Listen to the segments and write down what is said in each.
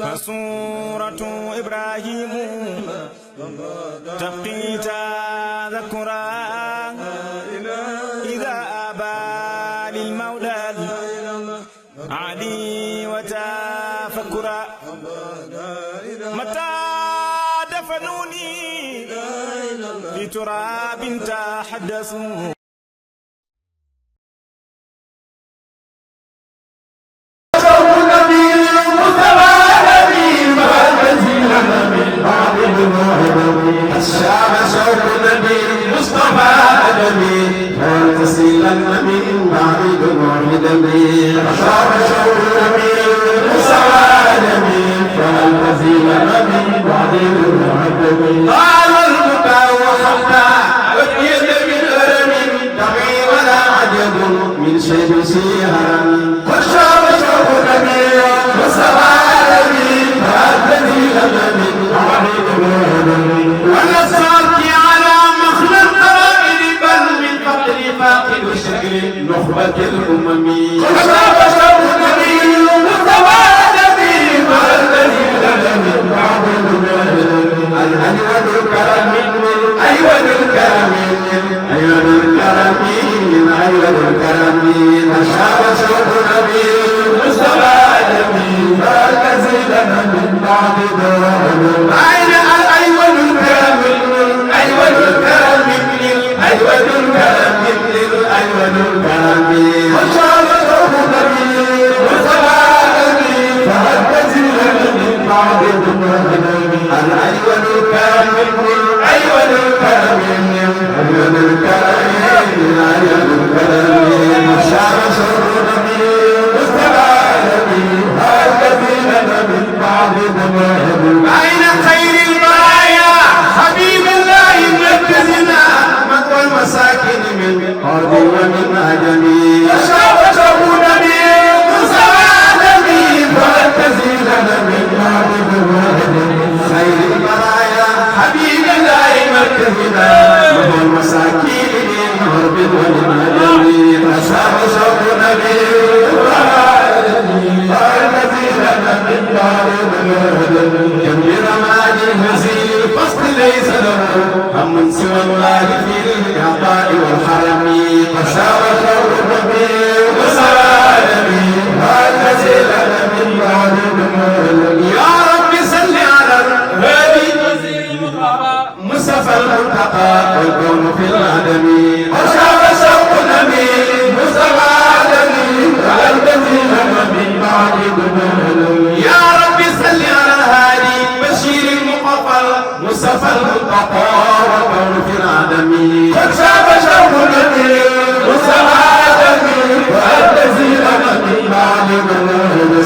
فسورة إبراهيم تبقي تذكرا إذا أبى للمولى علي وتفكرا متى دفنوني في تراب تحدثوا الشعب شوق النبي المصطفى أدمي فانتسلا من بعد دموع دمي الشعب شوق النبي المصطفى أدمي فانتسلا من بعد دموع دمي طال البكاء وحتى أبيد من ألم دمي ولا عجب من شيء سيها والشعب شوق النبي المصطفى أدمي فانتسلا من بعد دموع دمي ونصرت على مخل القرائن بل من فقر فاقد شكل نخبة الأمم وشاب شوق النبي المصطفى النبي مع الذي لنا من بعض الأجود الكرم أيود الكرم أيود الكرم أيود الكرم وشاب شوق النبي المصطفى النبي مع الذي لنا من بعض أين الأيود الكرم أيود الكرم أيود الكرم أيود الكرم وشاب شوق النبي المصطفى النبي فهدت لنا من بعض الأيود الكرم أيود الكرم أيود الكرم أيود الكرم وشاب شوق النبي المصطفى النبي فهدت لنا من بعض أين خير البرايا حبيب الله مركزنا مثوى المساكن من أرض ومن أجمي وشاب شوق النبي المصطفى النبي فهدت لنا من بعض خير البرايا حبيب الله مركزنا مثوى المساكن من أرض ومن أجمي وشاب شوق النبي فهدت لنا من بعض كبير ماجي هزيل الفصل ليس له هم سوى الله في العطاء والحرم فشاور شوق النبي وسلامي هكذا لنا من بعد يا رب صل على الهادي مصطفى المنتقى والكون في العدم وشاور شوق النبي مصطفى النبي هكذا لنا من بعد يا رب صل على الهادي بشير المقفل مصطفى المنتقى والكون في العدم وشاب شوق النبي مصطفى النبي والذي لنا من بعد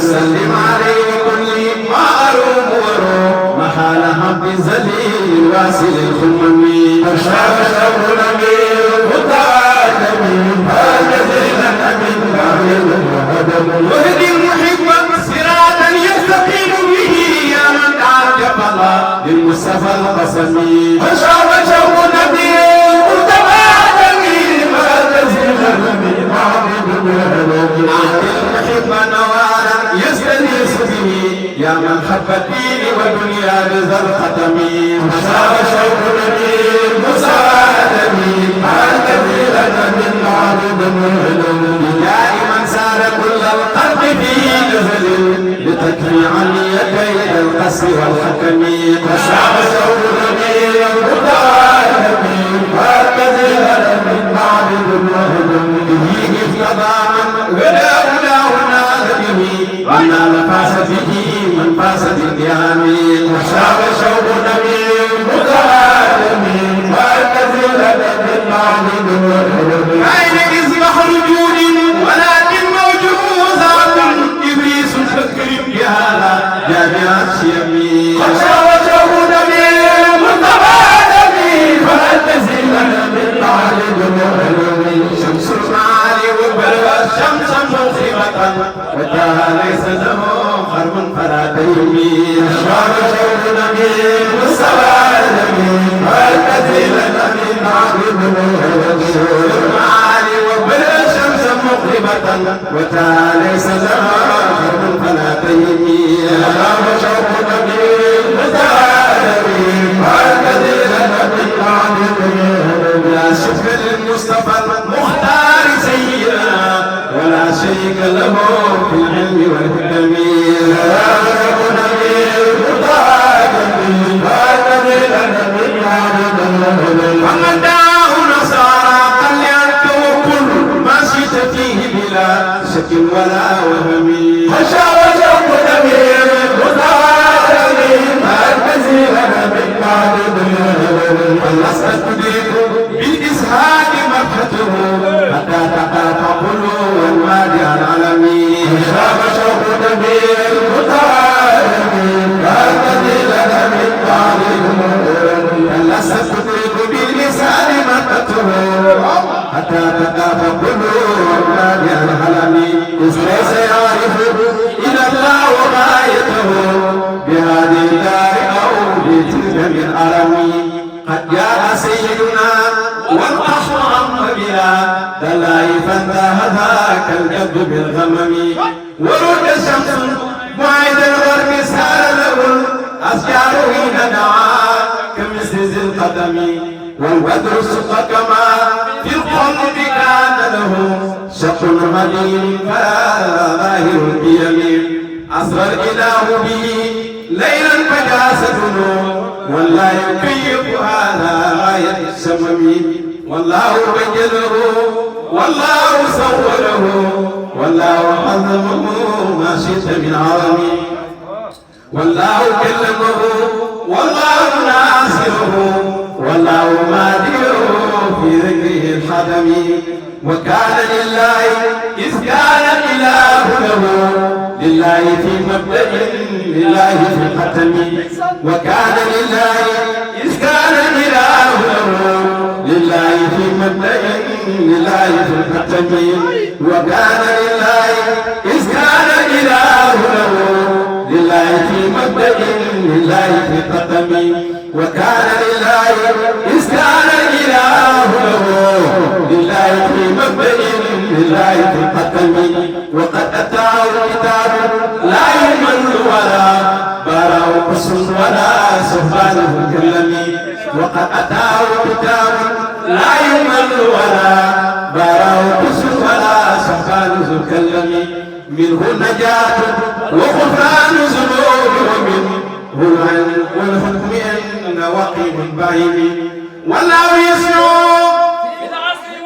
سلم عليه كل ما اروم وروم محال حب زليل واصل الخمم وشاب شوق النبي مصطفى النبي والذي لنا من بعد وهدي المحب صراطا يستقيم به يا من تعجب الله للمصطفى القسمي وشاب شوق النبي مصطفى النبي والذي لنا من بعد المحب نوارا يستنيس به يا من حب الدين والدنيا بذا الختم وشاب شوق النبي مصطفى النبي والذي لنا من بعد دائما سار كل القلب في جهل لتكفي عن يدي القسم والحكم وشاب شوق النبي المتعالم والذي لنا من بعد به افتضى من ولا هنا به ونال فاس به من فاس بالقيام وشاب شوق النبي المتعالم والذي لنا من بعد أين إصبح رجول ولكن موجوزات إبليس فكر بهذا جامعات شيمي وشاب شوق النبي المصطفى النبي فالذي لنا من بعد شمس المعالي وبلغ الشمس موخمة وجاء ليس له خرب فلا تيمي وشاب شوق النبي المصطفى النبي فالذي لنا من بعد المعالي وبلغ الشمس مغربة وتا ليس لها خرب فلا تيمي فلست تدرك بالإسهاد مرحته حتى تقاطع قلوب المادي العالمين شاب شوق نبي المتعالمين كالذي لنا من بعض فلست تدرك باللسان مرحته حتى تقاطع قلوب المادي العالمين ليس يعرف إلى الله وغايته بهذه الدار أو بتلك من أرمي قد جاء سيدنا والقحط عم بلا دلائي فانتهى ذاك الجد بالغمم ورد الشمس بعيد الغرب سار له الأشجار حين دعا كمثل ذي القدم والبدر سق كما في القلب كان له شق مدين فلا ظاهر بيمين أسرى الإله به ليلا فجاسته والله يكيف هذا غاية الشمم والله بجله والله صوره والله عظمه ما شئت من عظم والله كلمه والله ناصره والله مادره في ذكره الحدم وكان لله إذ كان الإله له لله في مبدأ لله في الختم وكان لله إذ كان الإله له لله في مبدأ لله في الختم وكان لله إذ كان الإله له لله في مبدأ لله في الختم وكان لله إذ كان الإله له لله في مبدأ لله في الختم وقد أتاه الكتاب لا يمل ولا باراه قص ولا سبحانه كلم وقد أتاه الكتاب لا يمل ولا باراه قص ولا سبحانه كلم منه النجاة وغفران ذنوب ومنه العلم والحكم أن وقيم بعيد والله يسمع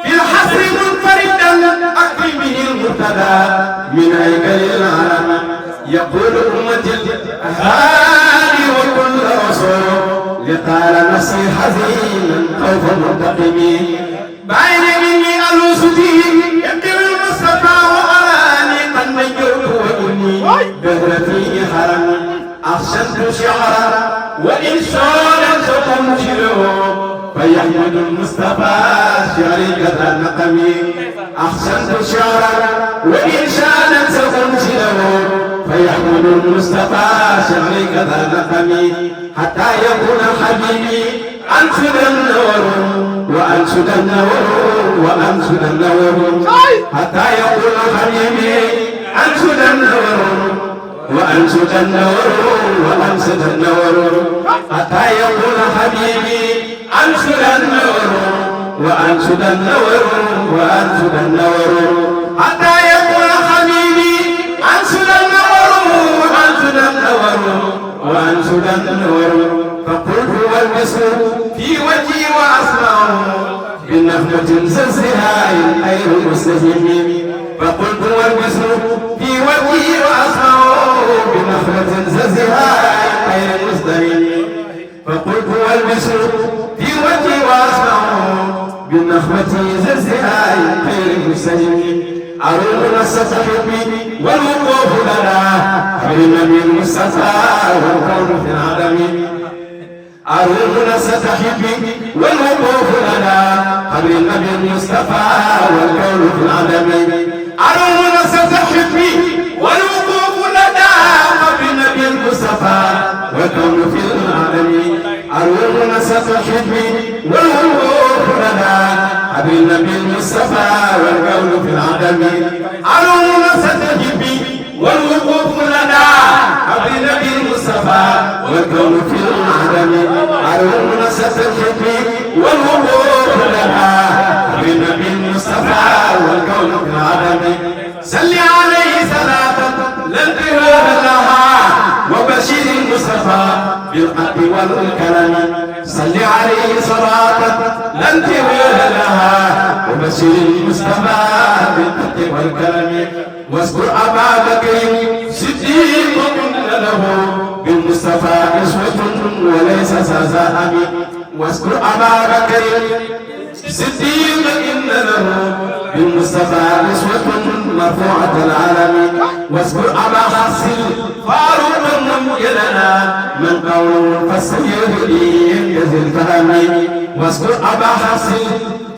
في الحصر منفردا أكرمه المرتدى من هيكل العالم يقول أمة الأهالي وكل رسول لقال نفسي حزينا خوفا منتقمين بعين مني ألوستي يبدو المصطفى وأراني قد نجوت وإني بهرتي حرمي أحسنت شعرا وإن شعرا ستنشره فيحمد المصطفى شعري كذا نقمي أحسنت شعرا وإن شعرا ستنشره فيحمد المصطفى شعري كذا نقمي حتى يكون حبيبي أنشد النور وأنشد النور وأنشد النور حتى يكون حبيبي أنشد النور وأنشد النور وأنشد النور حتى يقول حبيبي أنشد النور وأنشد النور وأنشد النور حتى يقول حبيبي أنشد النور وأنشد النور وأنشد النور فقلت والمسر في وجهي وأسمعه بالنفلة زلزلها غير المستهين فقلت والمسر في وجهي وأسمعه بنخلة زلزلها غير المستهين فقلت والمسر في وجهي وأسمعه بالنخلة زلزلها غير المستهين أروم نصة حبي والوقوف لنا فالنبي المصطفى والكون في العدم أروم نصة حبي والوقوف لنا قبل النبي المصطفى والكون في العدم أروم نصة حبي والوقوف لنا قبل النبي المصطفى والكون في العدم أروم نصة حبي والوقوف لنا قبل النبي المصطفى والكون في العدم أروم نصة حبي والوقوف لنا قبل النبي المصطفى والكون في العدم أروم نصة حبي والوقوف لنا قبل النبي المصطفى والكون في العدم صل عليه صلاة لا انتهاء لها وبشير المصطفى بالحق والكرم صل عليه صلاة لا انتهاء لها وبشير المصطفى بالحق والكرم واذكر أبا بكر صديق له بالمصطفى أسوة وليس سازا واذكر أبا بكر صديق إن له بالمصطفى أسوة مرفوعة العالم واذكر أبا حفص فاروق ممجدنا من قوله فالسير ينجز الفهم واذكر أبا حفص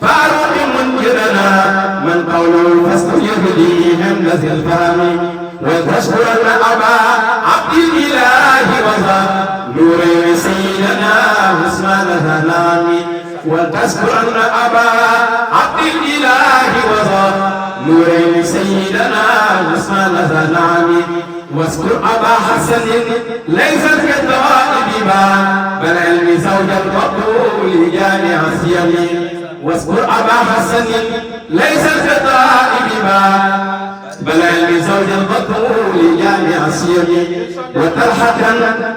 فاروق ممجدنا من قوله فالسير ينجز الفهم وتشكرن أبا عبد الإله وذا نور سيدنا عثمان ذهلاني وتذكرن أبا عبد الإله وذا نور سيدنا عثمان ذهلاني واذكر أبا حسن ليس كالدوائب بل علم زوج الرسول جامع السيم واذكر أبا حسن ليس كالدوائب بل علم زوج البطول جامع السيم وطلحة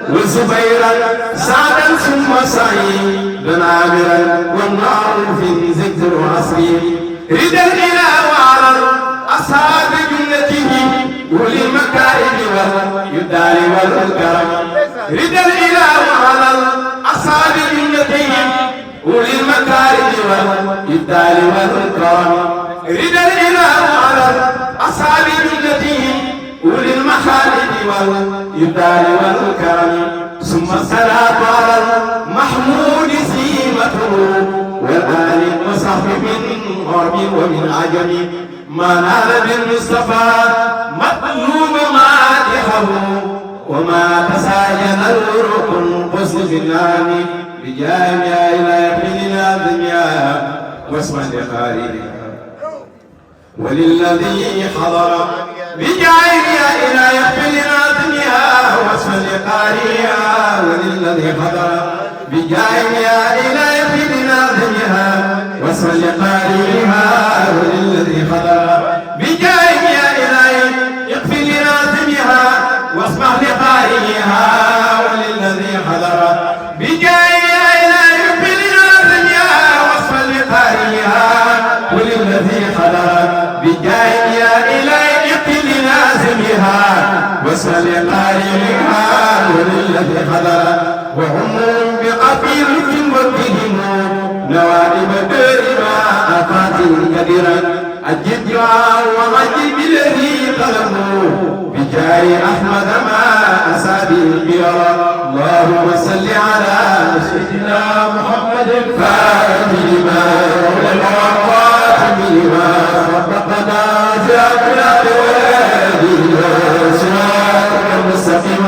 وزبيرا سعدا ثم سعيدا عامرا والنار في ذكر عصري رضا الإله وعلى أصحاب جنته أولي المكارم واليدار والكرم رضا الإله وعلى أصحاب جنته أولي المكارم واليدار والكرم رضا الإله وعلى أصحاب جنته أولي المحارم واليدار والكرم ثم الصلاة على المحمود سيمته والآل وصحبه من غرب ومن عجم ما نال بالمصطفى مطلوب مادحه وما تساين الورق القصد في النعم بجامع إلى يحملنا الدنيا واسم لخارجها وللذي حضر بجعلها إلى يحملنا الدنيا واسم لقارئها وللذي حضر بجعلها إلى يحملنا الدنيا واسم لقارئها وللذي حضر بجعلها إلى يحملنا الدنيا واسمع لقارئها وللذي حضر بجعلها إلى يحملنا الدنيا واسم لقارئها وللذي حضر بجعلها إلى لازمها واسأل قارئها وللذي حضر وهم بقفير في وجههم نوائب ما أفاتي كبيرا أجد دعاء ومجد الذي طلبوا بجاه أحمد ما أسابي البيرا اللهم صل على سيدنا محمد الفاتح لما والخاتم لما سبقنا جاء صراط المستقيم